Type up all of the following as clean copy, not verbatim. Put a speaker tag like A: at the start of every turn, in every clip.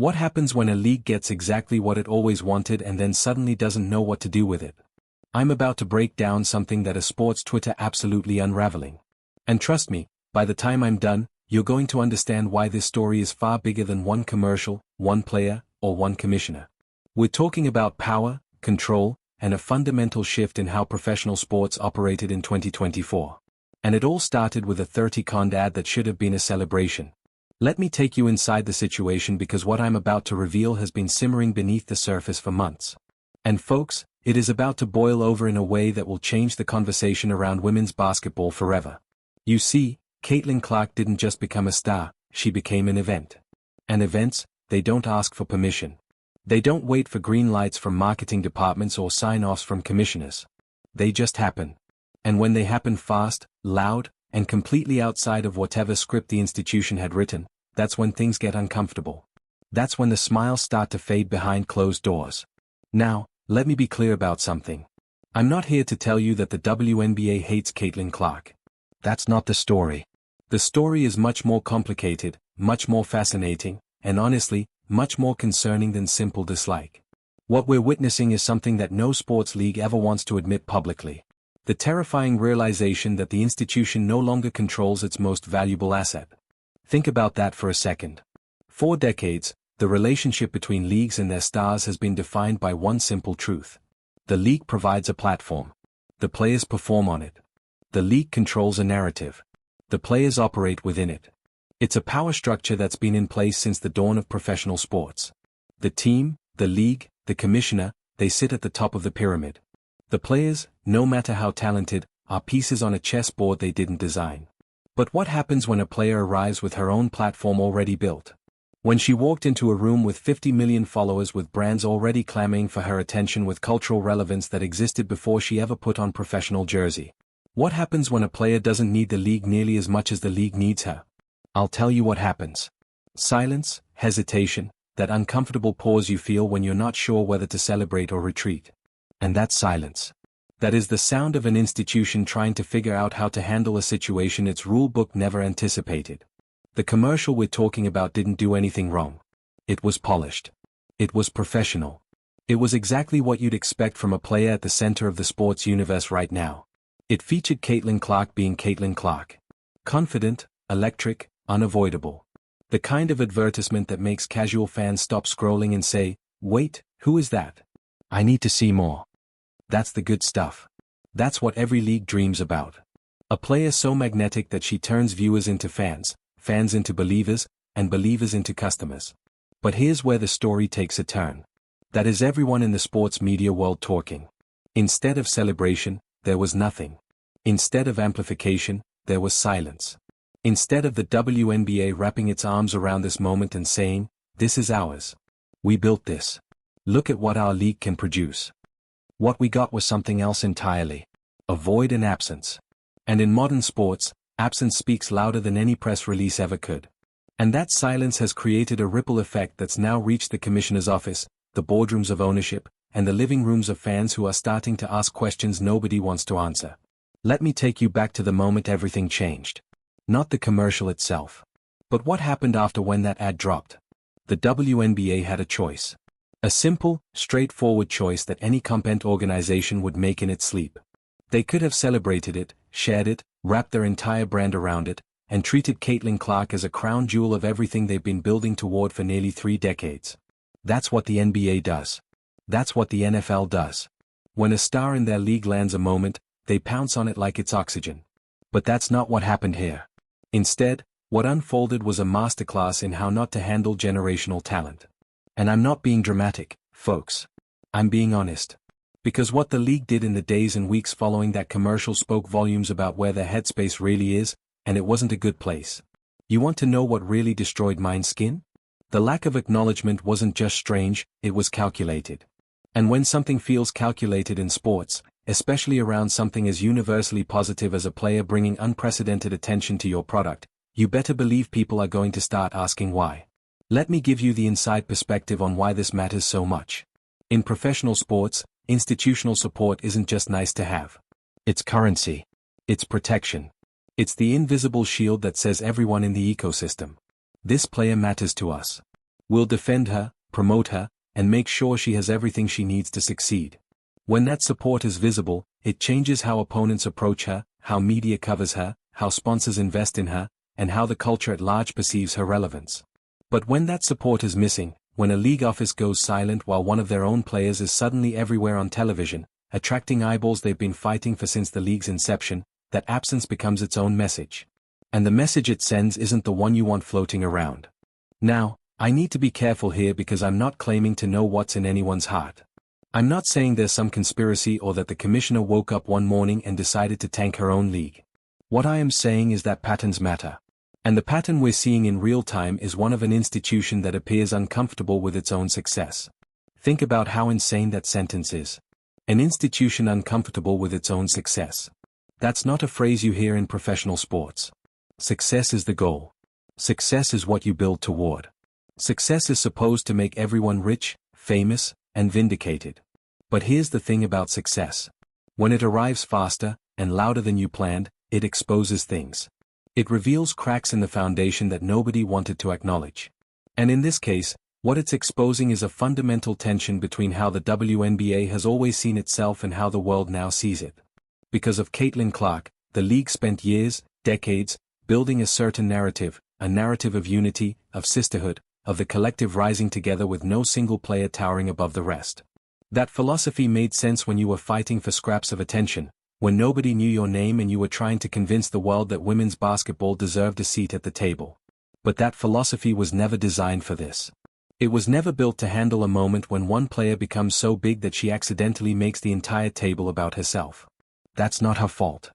A: What happens when a league gets exactly what it always wanted and then suddenly doesn't know what to do with it? I'm about to break down something that is sports Twitter absolutely unraveling. And trust me, by the time I'm done, you're going to understand why this story is far bigger than one commercial, one player, or one commissioner. We're talking about power, control, and a fundamental shift in how professional sports operated in 2024. And it all started with a 30-second ad that should have been a celebration. Let me take you inside the situation because what I'm about to reveal has been simmering beneath the surface for months. And folks, it is about to boil over in a way that will change the conversation around women's basketball forever. You see, Caitlin Clark didn't just become a star, she became an event. And events, they don't ask for permission. They don't wait for green lights from marketing departments or sign-offs from commissioners. They just happen. And when they happen fast, loud, and completely outside of whatever script the institution had written, that's when things get uncomfortable. That's when the smiles start to fade behind closed doors. Now, let me be clear about something. I'm not here to tell you that the WNBA hates Caitlin Clark. That's not the story. The story is much more complicated, much more fascinating, and honestly, much more concerning than simple dislike. What we're witnessing is something that no sports league ever wants to admit publicly. The terrifying realization that the institution no longer controls its most valuable asset. Think about that for a second. For decades, the relationship between leagues and their stars has been defined by one simple truth. The league provides a platform. The players perform on it. The league controls a narrative. The players operate within it. It's a power structure that's been in place since the dawn of professional sports. The team, the league, the commissioner, they sit at the top of the pyramid. The players, no matter how talented, are pieces on a chessboard they didn't design. But what happens when a player arrives with her own platform already built? When she walked into a room with 50 million followers with brands already clamoring for her attention with cultural relevance that existed before she ever put on professional jersey? What happens when a player doesn't need the league nearly as much as the league needs her? I'll tell you what happens. Silence, hesitation, that uncomfortable pause you feel when you're not sure whether to celebrate or retreat. And that silence. That is the sound of an institution trying to figure out how to handle a situation its rule book never anticipated. The commercial we're talking about didn't do anything wrong. It was polished. It was professional. It was exactly what you'd expect from a player at the center of the sports universe right now. It featured Caitlin Clark being Caitlin Clark. Confident, electric, unavoidable. The kind of advertisement that makes casual fans stop scrolling and say, "Wait, who is that? I need to see more." That's the good stuff. That's what every league dreams about. A player so magnetic that she turns viewers into fans, fans into believers, and believers into customers. But here's where the story takes a turn. That is everyone in the sports media world talking. Instead of celebration, there was nothing. Instead of amplification, there was silence. Instead of the WNBA wrapping its arms around this moment and saying, "This is ours. We built this. Look at what our league can produce." What we got was something else entirely. A void and absence. And in modern sports, absence speaks louder than any press release ever could. And that silence has created a ripple effect that's now reached the commissioner's office, the boardrooms of ownership, and the living rooms of fans who are starting to ask questions nobody wants to answer. Let me take you back to the moment everything changed. Not the commercial itself. But what happened after when that ad dropped? The WNBA had a choice. A simple, straightforward choice that any competent organization would make in its sleep. They could have celebrated it, shared it, wrapped their entire brand around it, and treated Caitlin Clark as a crown jewel of everything they've been building toward for nearly 3 decades. That's what the NBA does. That's what the NFL does. When a star in their league lands a moment, they pounce on it like it's oxygen. But that's not what happened here. Instead, what unfolded was a masterclass in how not to handle generational talent. And I'm not being dramatic, folks. I'm being honest. Because what the league did in the days and weeks following that commercial spoke volumes about where their headspace really is, and it wasn't a good place. You want to know what really destroyed my skin? The lack of acknowledgement wasn't just strange, it was calculated. And when something feels calculated in sports, especially around something as universally positive as a player bringing unprecedented attention to your product, you better believe people are going to start asking why. Let me give you the inside perspective on why this matters so much. In professional sports, institutional support isn't just nice to have. It's currency. It's protection. It's the invisible shield that says everyone in the ecosystem. This player matters to us. We'll defend her, promote her, and make sure she has everything she needs to succeed. When that support is visible, it changes how opponents approach her, how media covers her, how sponsors invest in her, and how the culture at large perceives her relevance. But when that support is missing, when a league office goes silent while one of their own players is suddenly everywhere on television, attracting eyeballs they've been fighting for since the league's inception, that absence becomes its own message. And the message it sends isn't the one you want floating around. Now, I need to be careful here because I'm not claiming to know what's in anyone's heart. I'm not saying there's some conspiracy or that the commissioner woke up one morning and decided to tank her own league. What I am saying is that patterns matter. And the pattern we're seeing in real time is one of an institution that appears uncomfortable with its own success. Think about how insane that sentence is. An institution uncomfortable with its own success. That's not a phrase you hear in professional sports. Success is the goal. Success is what you build toward. Success is supposed to make everyone rich, famous, and vindicated. But here's the thing about success. When it arrives faster and louder than you planned, it exposes things. It reveals cracks in the foundation that nobody wanted to acknowledge. And in this case, what it's exposing is a fundamental tension between how the WNBA has always seen itself and how the world now sees it. Because of Caitlin Clark, the league spent years, decades, building a certain narrative, a narrative of unity, of sisterhood, of the collective rising together with no single player towering above the rest. That philosophy made sense when you were fighting for scraps of attention, when nobody knew your name and you were trying to convince the world that women's basketball deserved a seat at the table. But that philosophy was never designed for this. It was never built to handle a moment when one player becomes so big that she accidentally makes the entire table about herself. That's not her fault.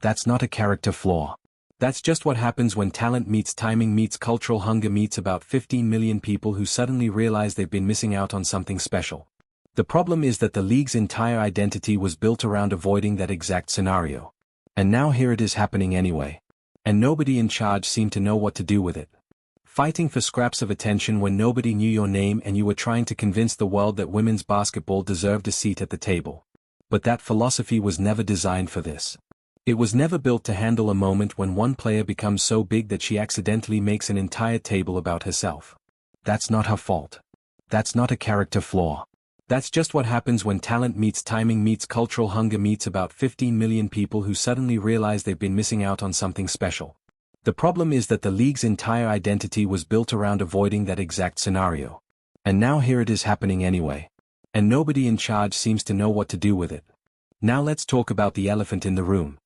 A: That's not a character flaw. That's just what happens when talent meets timing meets cultural hunger meets about 15 million people who suddenly realize they've been missing out on something special. The problem is that the league's entire identity was built around avoiding that exact scenario. And now here it is happening anyway. And nobody in charge seemed to know what to do with it. Fighting for scraps of attention when nobody knew your name and you were trying to convince the world that women's basketball deserved a seat at the table. But that philosophy was never designed for this. It was never built to handle a moment when one player becomes so big that she accidentally makes an entire table about herself. That's not her fault. That's not a character flaw. That's just what happens when talent meets timing meets cultural hunger meets about 15 million people who suddenly realize they've been missing out on something special. The problem is that the league's entire identity was built around avoiding that exact scenario. And now here it is happening anyway. And nobody in charge seems to know what to do with it. Now let's talk about the elephant in the room.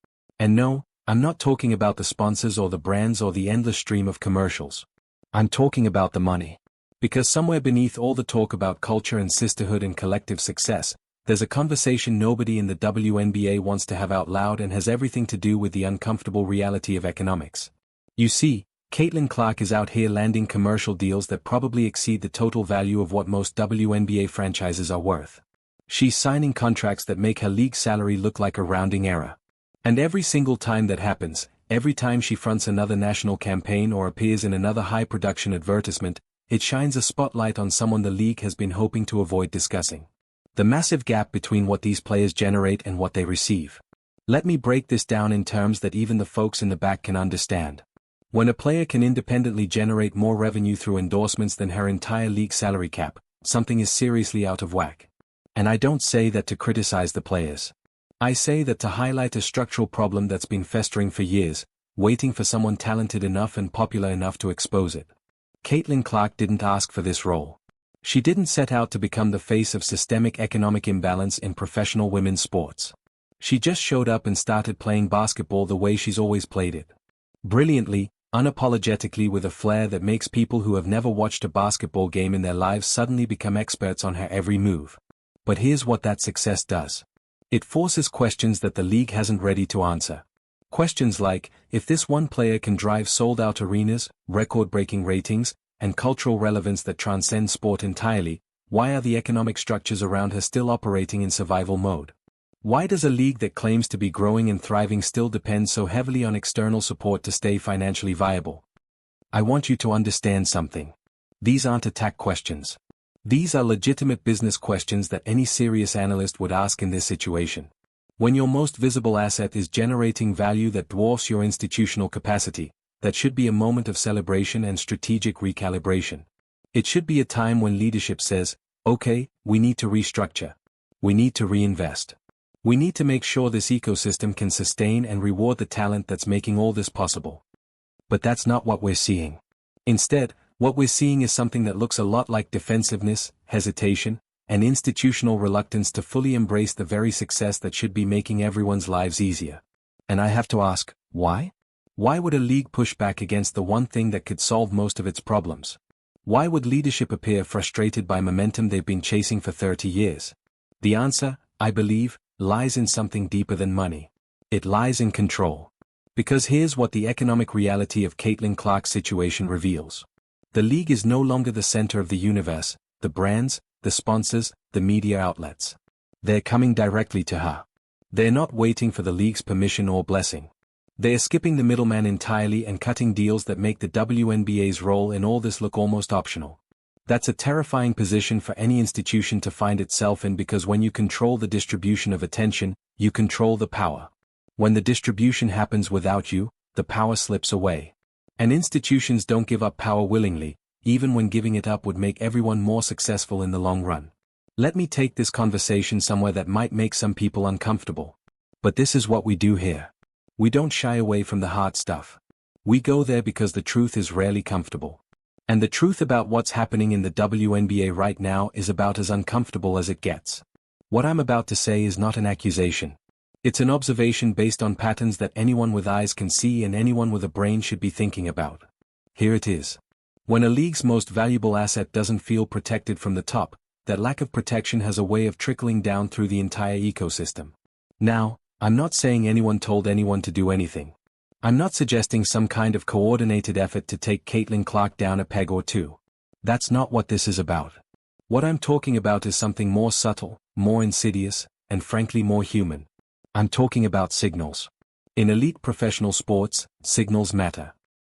A: And no, I'm not talking about the sponsors or the brands or the endless stream of commercials. I'm talking about the money. Because somewhere beneath all the talk about culture and sisterhood and collective success, there's a conversation nobody in the WNBA wants to have out loud and has everything to do with the uncomfortable reality of economics. You see, Caitlin Clark is out here landing commercial deals that probably exceed the total value of what most WNBA franchises are worth. She's signing contracts that make her league salary look like a rounding error. And every single time that happens, every time she fronts another national campaign or appears in another high-production advertisement, it shines a spotlight on someone the league has been hoping to avoid discussing. The massive gap between what these players generate and what they receive. Let me break this down in terms that even the folks in the back can understand. When a player can independently generate more revenue through endorsements than her entire league salary cap, something is seriously out of whack. And I don't say that to criticize the players. I say that to highlight a structural problem that's been festering for years, waiting for someone talented enough and popular enough to expose it. Caitlin Clark didn't ask for this role. She didn't set out to become the face of systemic economic imbalance in professional women's sports. She just showed up and started playing basketball the way she's always played it. Brilliantly, unapologetically, with a flair that makes people who have never watched a basketball game in their lives suddenly become experts on her every move. But here's what that success does. It forces questions that the league hasn't ready to answer. Questions like, if this one player can drive sold-out arenas, record-breaking ratings, and cultural relevance that transcend sport entirely, why are the economic structures around her still operating in survival mode? Why does a league that claims to be growing and thriving still depend so heavily on external support to stay financially viable? I want you to understand something. These aren't attack questions. These are legitimate business questions that any serious analyst would ask in this situation. When your most visible asset is generating value that dwarfs your institutional capacity, that should be a moment of celebration and strategic recalibration. It should be a time when leadership says, okay, we need to restructure. We need to reinvest. We need to make sure this ecosystem can sustain and reward the talent that's making all this possible. But that's not what we're seeing. Instead, what we're seeing is something that looks a lot like defensiveness, hesitation, and institutional reluctance to fully embrace the very success that should be making everyone's lives easier. And I have to ask, why? Why would a league push back against the one thing that could solve most of its problems? Why would leadership appear frustrated by momentum they've been chasing for 30 years? The answer, I believe, lies in something deeper than money. It lies in control. Because here's what the economic reality of Caitlin Clark's situation reveals. The league is no longer the center of the universe, the brands, the sponsors, the media outlets. They're coming directly to her. They're not waiting for the league's permission or blessing. They're skipping the middleman entirely and cutting deals that make the WNBA's role in all this look almost optional. That's a terrifying position for any institution to find itself in, because when you control the distribution of attention, you control the power. When the distribution happens without you, the power slips away. And institutions don't give up power willingly, even when giving it up would make everyone more successful in the long run. Let me take this conversation somewhere that might make some people uncomfortable. But this is what we do here. We don't shy away from the hard stuff. We go there because the truth is rarely comfortable. And the truth about what's happening in the WNBA right now is about as uncomfortable as it gets. What I'm about to say is not an accusation. It's an observation based on patterns that anyone with eyes can see and anyone with a brain should be thinking about. Here it is. When a league's most valuable asset doesn't feel protected from the top, that lack of protection has a way of trickling down through the entire ecosystem. Now, I'm not saying anyone told anyone to do anything. I'm not suggesting some kind of coordinated effort to take Caitlin Clark down a peg or two. That's not what this is about. What I'm talking about is something more subtle, more insidious, and frankly more human. I'm talking about signals. In elite professional sports, signals matter.